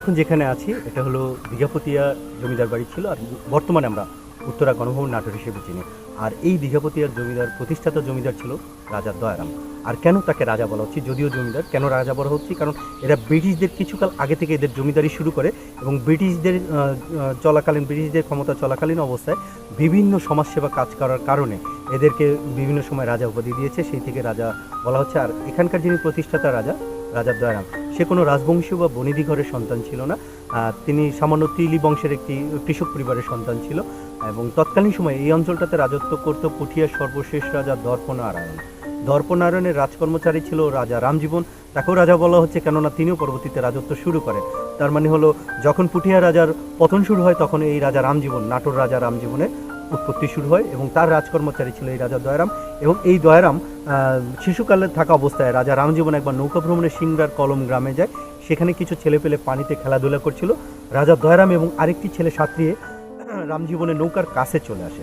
এখন যেখানে আছি এটা হলো দীঘাপতিয়া জমিদার বাড়ি ছিল, আর বর্তমানে আমরা উত্তরা গণভবন নাটোর হিসেবে চিনি। আর এই দীঘাপতিয়ার জমিদার, প্রতিষ্ঠাতা জমিদার ছিল রাজা দয়ারাম। আর কেন তাকে রাজা বলা হচ্ছে, যদিও জমিদার, কেন রাজা বলা হচ্ছে, কারণ এরা ব্রিটিশদের কিছুকাল আগে থেকে এদের জমিদারি শুরু করে এবং ব্রিটিশদের চলাকালীন, ব্রিটিশদের ক্ষমতা চলাকালীন অবস্থায় বিভিন্ন সমাজসেবা কাজ করার কারণে এদেরকে বিভিন্ন সময় রাজা উপাধি দিয়েছে, সেই থেকে রাজা বলা হচ্ছে। আর এখানকার যিনি প্রতিষ্ঠাতা রাজা দয়ারাম, সে কোনো রাজবংশীয় বা বনিদি ঘরের সন্তান ছিল না। তিনি সামান্য তিলি বংশের একটি কৃষক পরিবারের সন্তান ছিল এবং তৎকালীন সময়ে এই অঞ্চলটাতে রাজত্ব করত পুঠিয়ার সর্বশেষ রাজা দর্পনারায়ণ। দর্পনারায়ণের রাজকর্মচারী ছিল রাজা রামজীবন। তাকেও রাজা বলা হচ্ছে কেননা তিনিও পরবর্তীতে রাজত্ব শুরু করেন। তার মানে হলো যখন পুঠিয়া রাজার পতন শুরু হয় তখন এই রাজা রামজীবন, নাটোর রাজা রামজীবনের উৎপত্তি শুরু হয় এবং তার রাজকর্মচারী ছিল এই রাজা দয়ারাম। এবং এই দয়ারাম শিশুকালে থাকা অবস্থায় রাজা রামজীবন একবার নৌকা ভ্রমণে সিংড়ার কলম গ্রামে যায়। সেখানে কিছু ছেলেপেলে পানিতে খেলাধুলা করছিল। রাজা দয়ারাম এবং আরেকটি ছেলে সাঁতরিয়ে রামজীবনের নৌকার কাছে চলে আসে।